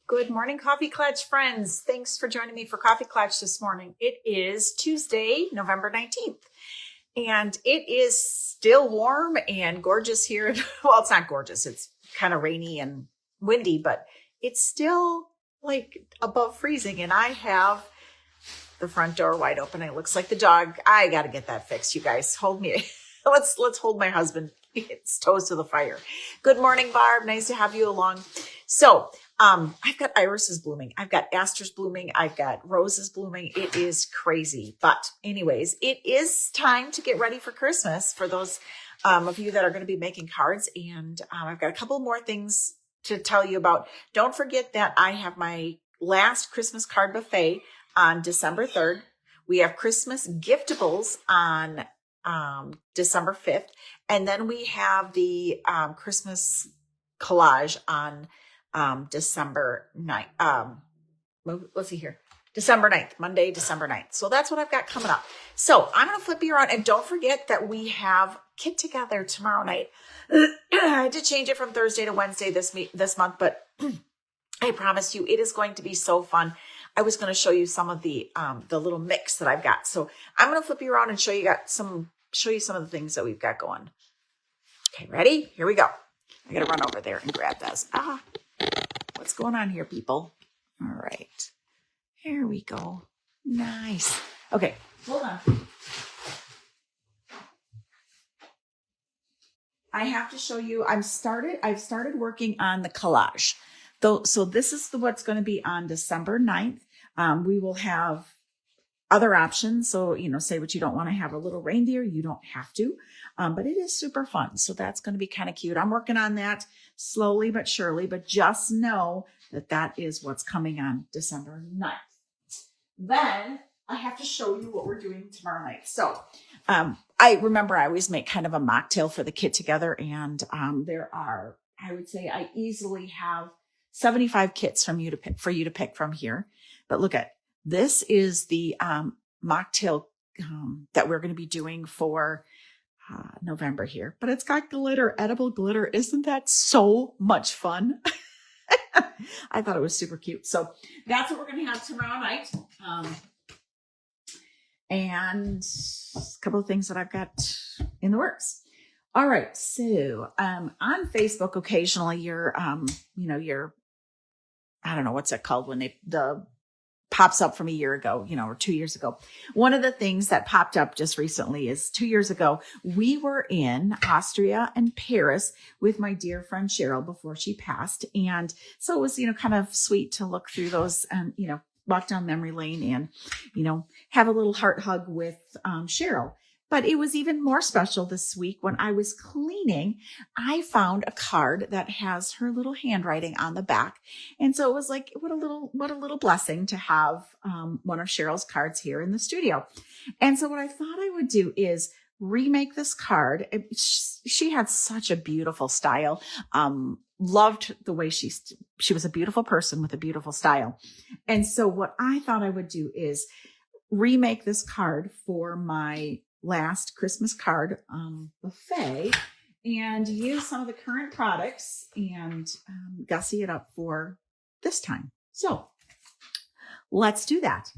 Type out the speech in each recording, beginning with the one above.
Good morning, Coffee Klatsch friends. Thanks for joining me for Coffee Klatsch this morning. It is Tuesday, November 19th, and it is still warm and gorgeous here. Well, it's not gorgeous. It's kind of rainy and windy, but it's still like above freezing, and I have the front door wide open. It looks like the dog. I got to get that fixed, you guys. Hold me. Let's hold my husband. It's toes to the fire. Good morning, Barb. Nice to have you along. So, I've got irises blooming. I've got asters blooming. I've got roses blooming. It is crazy. But anyways, it is time to get ready for Christmas for those of you that are going to be making cards. And I've got a couple more things to tell you about. Don't forget that I have my last Christmas card buffet on December 3rd. We have Christmas giftables on December 5th. And then we have the Christmas collage on December 9th. Let's see here. December 9th, Monday, December 9th. So that's what I've got coming up. So I'm going to flip you around, and don't forget that we have Get Together tomorrow night. I had to change it from Thursday to Wednesday this month, but I promise you it is going to be so fun. I was going to show you some of the little mix that I've got. So I'm going to flip you around and show you some of the things that we've got going. Okay, ready? Here we go. I got to run over there and grab this. What's going on here, people? All right. Here we go. Nice. Okay, hold on. I have to show you, I've started working on the collage. So this is what's going to be on December 9th. We will have other options. So, say what you don't want to have a little reindeer, you don't have to, but it is super fun. So that's going to be kind of cute. I'm working on that slowly but surely, but just know that is what's coming on December 9th. Then I have to show you what we're doing tomorrow night. So, I remember I always make kind of a mocktail for the Get Together, and I would say I easily have 75 kits for you to pick from here. But look at, this is the mocktail that we're going to be doing for November here. But it's got glitter, edible glitter. Isn't that so much fun? I thought it was super cute. So that's what we're going to have tomorrow night. And a couple of things that I've got in the works. All right. So on Facebook, occasionally you're, I don't know, what's it called when the pops up from a year ago, or 2 years ago. One of the things that popped up just recently is 2 years ago, we were in Austria and Paris with my dear friend Cheryl before she passed. And so it was, kind of sweet to look through those and, walk down memory lane and, have a little heart hug with Cheryl. But it was even more special this week when I was cleaning. I found a card that has her little handwriting on the back. And so it was like, what a little blessing to have one of Cheryl's cards here in the studio. And so what I thought I would do is remake this card. She had such a beautiful style. Loved the way she was a beautiful person with a beautiful style. And so what I thought I would do is remake this card for my last Christmas card buffet and use some of the current products and gussy it up for this time. So let's do that.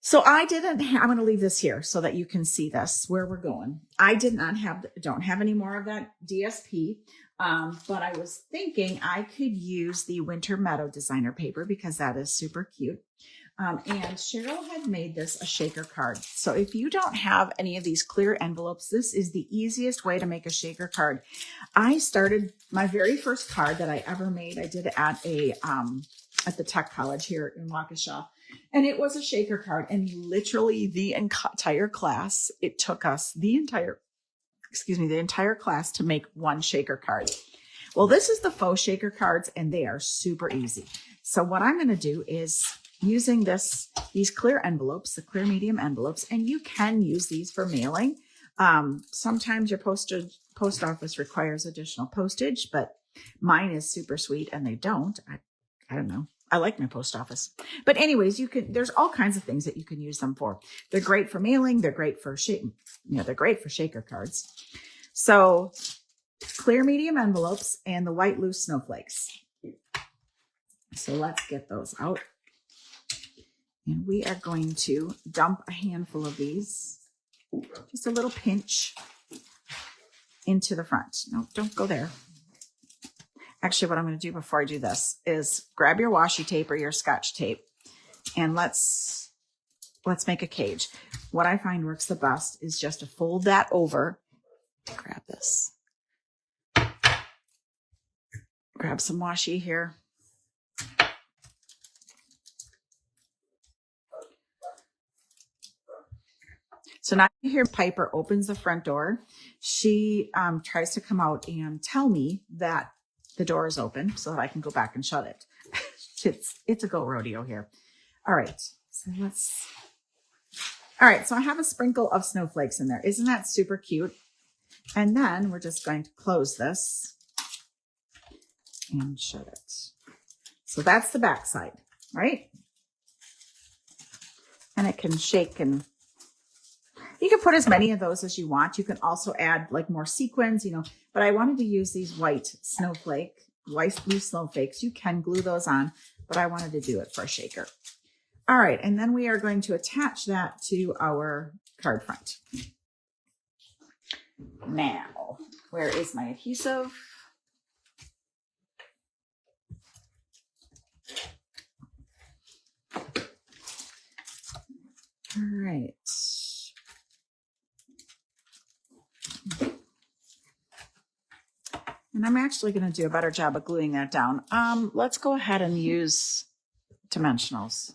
So I'm going to leave this here so that you can see this, where we're going. I don't have any more of that DSP, but I was thinking I could use the Winter Meadow designer paper because that is super cute. And Cheryl had made this a shaker card. So if you don't have any of these clear envelopes, this is the easiest way to make a shaker card. I started my very first card that I ever made. I did it at the Tech College here in Waukesha. And it was a shaker card. And literally the entire class, it took us the entire class to make one shaker card. Well, this is the faux shaker cards, and they are super easy. So what I'm going to do is using these clear envelopes, the clear medium envelopes, and you can use these for mailing. Sometimes your post office requires additional postage, but mine is super sweet and they don't. I don't know. I like my post office. But anyways, there's all kinds of things that you can use them for. They're great for mailing. They're great for they're great for shaker cards. So clear medium envelopes and the white loose snowflakes. So let's get those out. And we are going to dump a handful of these, just a little pinch, into the front. No, don't go there. Actually, what I'm going to do before I do this is grab your washi tape or your Scotch tape, and let's make a cage. What I find works the best is just to fold that over. Grab this. Grab some washi here. So now you hear Piper opens the front door. She tries to come out and tell me that the door is open so that I can go back and shut it. It's a goat rodeo here. All right. So I have a sprinkle of snowflakes in there. Isn't that super cute? And then we're just going to close this and shut it. So that's the back side, right? And it can shake, and you can put as many of those as you want. You can also add like more sequins, but I wanted to use these white loose snowflakes. You can glue those on, but I wanted to do it for a shaker. All right. And then we are going to attach that to our card front. Now, where is my adhesive? All right. And I'm actually going to do a better job of gluing that down. Let's go ahead and use dimensionals.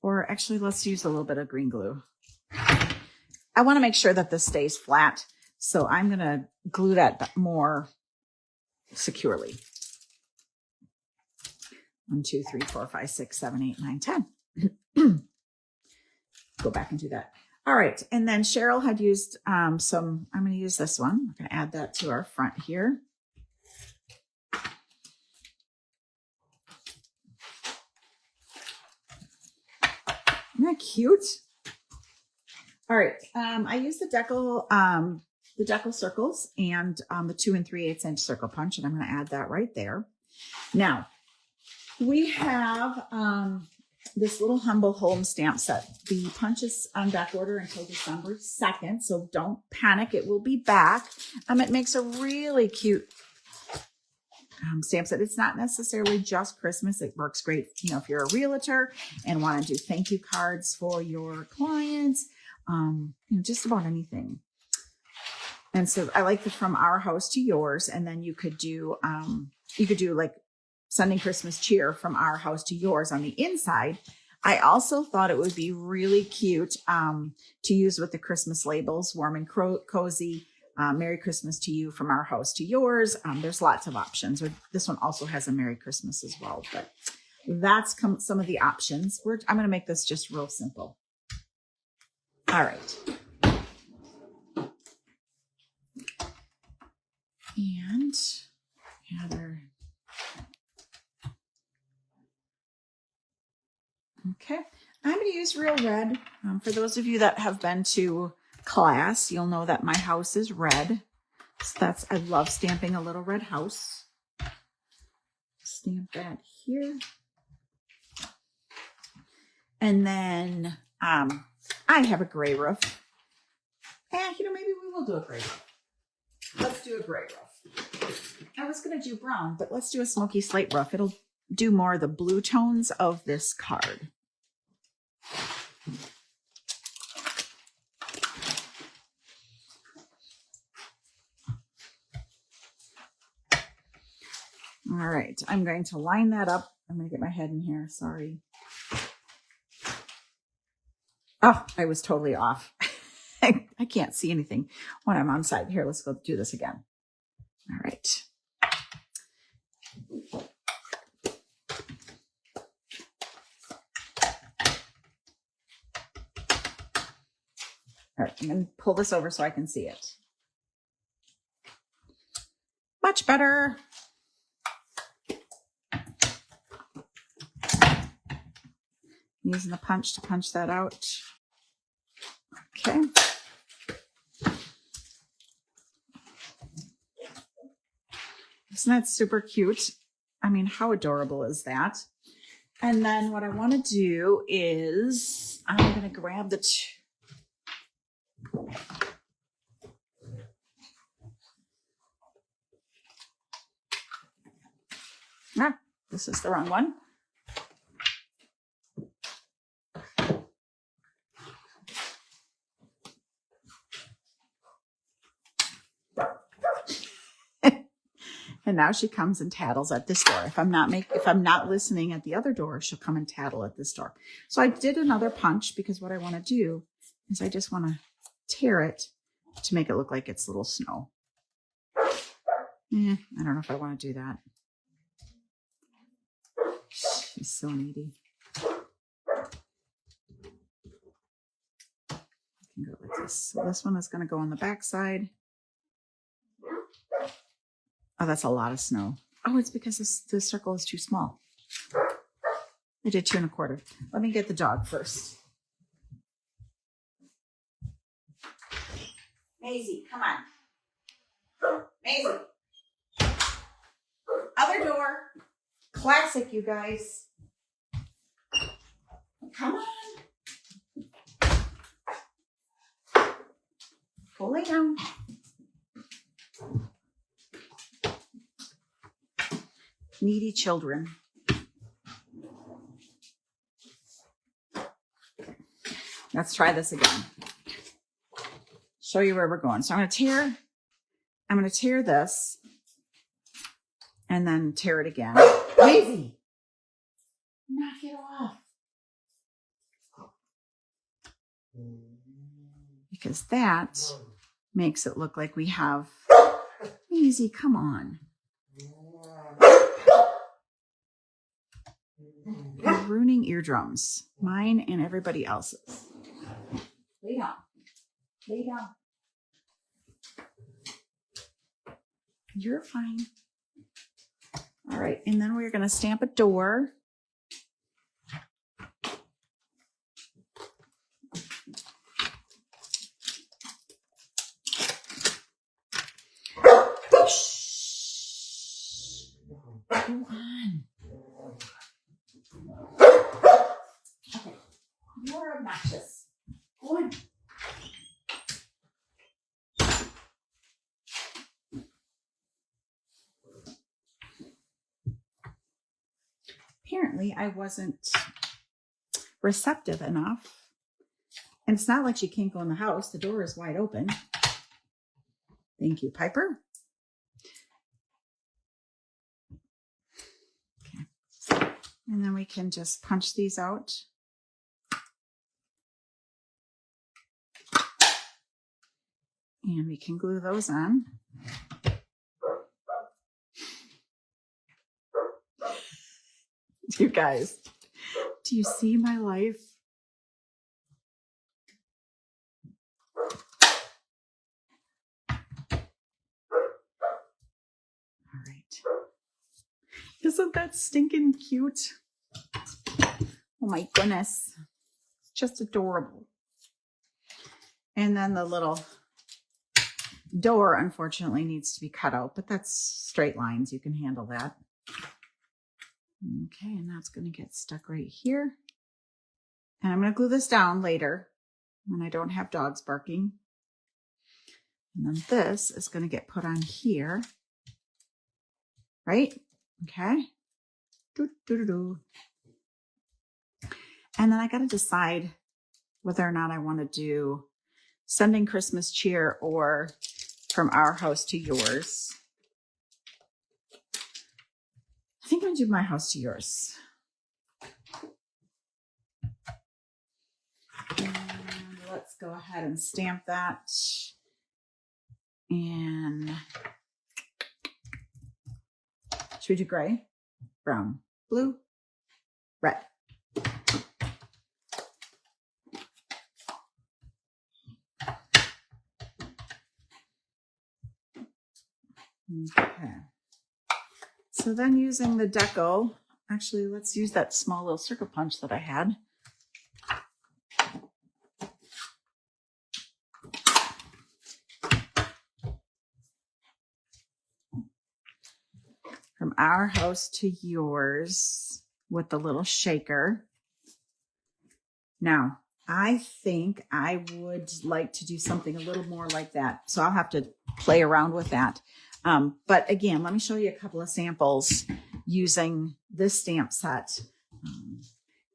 Or actually, let's use a little bit of green glue. I want to make sure that this stays flat, so I'm going to glue that more securely. 1, 2, 3, 4, 5, 6, 7, 8, 9, 10. Go back and do that. All right. And then Cheryl had used I'm going to use this one. We're going to add that to our front here. Isn't that cute? All right. I use the decal circles and the 2 3/8 inch circle punch, and I'm going to add that right there. Now, we have this little Humble Home stamp set. The punch is on back order until December 2nd, so don't panic. It will be back. It makes a really cute stamp set. It's not necessarily just Christmas. It works great, if you're a realtor and want to do thank you cards for your clients, just about anything. And so I like the from our house to yours, and then you could do like sending Christmas cheer from our house to yours on the inside. I also thought it would be really cute to use with the Christmas labels, warm and cozy, Merry Christmas to you from our house to yours. There's lots of options. This one also has a Merry Christmas as well, but that's some of the options. I'm going to make this just real simple. All right. And okay, I'm going to use Real Red. For those of you that have been to class, you'll know that my house is red. So I love stamping a little red house. Stamp that here. And then I have a gray roof. Maybe we will do a gray roof. Let's do a gray roof. I was going to do brown, but let's do a smoky slate roof. It'll do more of the blue tones of this card. All right, I'm going to line that up. I'm going to get my head in here. Sorry. Oh, I was totally off. I can't see anything when I'm on site. Here, let's go do this again. All right. All right, I'm going to pull this over so I can see it. Much better. Using the punch to punch that out. Okay. Isn't that super cute? I mean, how adorable is that? And then what I want to do is I'm going to grab the this is the wrong one. And now she comes and tattles at this door. If I'm not listening at the other door, she'll come and tattle at this door. So I did another punch because what I want to do is I just want to tear it to make it look like it's little snow. I don't know if I want to do that. She's so needy. I can go like this. So this one is going to go on the back side. Oh, that's a lot of snow. Oh, it's because this circle is too small. I did 2 1/4. Let me get the dog first. Maisie, come on. Maisie. Other door. Classic, you guys. Come on. Go lay down. Needy children. Let's try this again. Show you where we're going. So I'm going to tear this and then tear it again. Lazy. Knock it off. Because that makes it look like we have Easy, come on. You're ruining eardrums. Mine and everybody else's. Lay down. Lay down. You're fine. All right, and then we're going to stamp a door. Shh. Go on. Okay, you're obnoxious. Go on. Apparently, I wasn't receptive enough. And it's not like she can't go in the house. The door is wide open. Thank you, Piper. Okay. And then we can just punch these out. And we can glue those on. You guys, do you see my life? All right. Isn't that stinking cute? Oh my goodness. It's just adorable. And then the little door, unfortunately, needs to be cut out, but that's straight lines. You can handle that. Okay, and that's going to get stuck right here. And I'm going to glue this down later when I don't have dogs barking. And then this is going to get put on here. Right? Okay. And then I got to decide whether or not I want to do Sending Christmas Cheer or From Our House to Yours. I think I'm going to do My House to Yours. And let's go ahead and stamp that. And should we do gray, brown, blue, red? Okay. So then using the deco, actually, let's use that small little circle punch that I had. from our house to yours with the little shaker. Now, I think I would like to do something a little more like that. So I'll have to play around with that. But again, let me show you a couple of samples using this stamp set.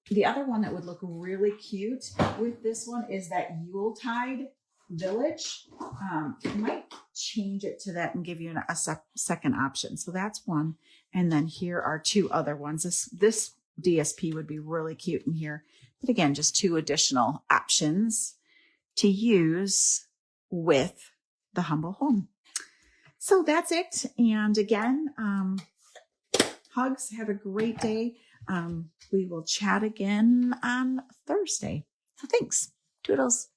The other one that would look really cute with this one is that Yuletide Village. I might change it to that and give you a second option. So that's one. And then here are two other ones. This DSP would be really cute in here. But again, just two additional options to use with the Humble Home. So that's it. And again, hugs. Have a great day. We will chat again on Thursday. So thanks. Toodles.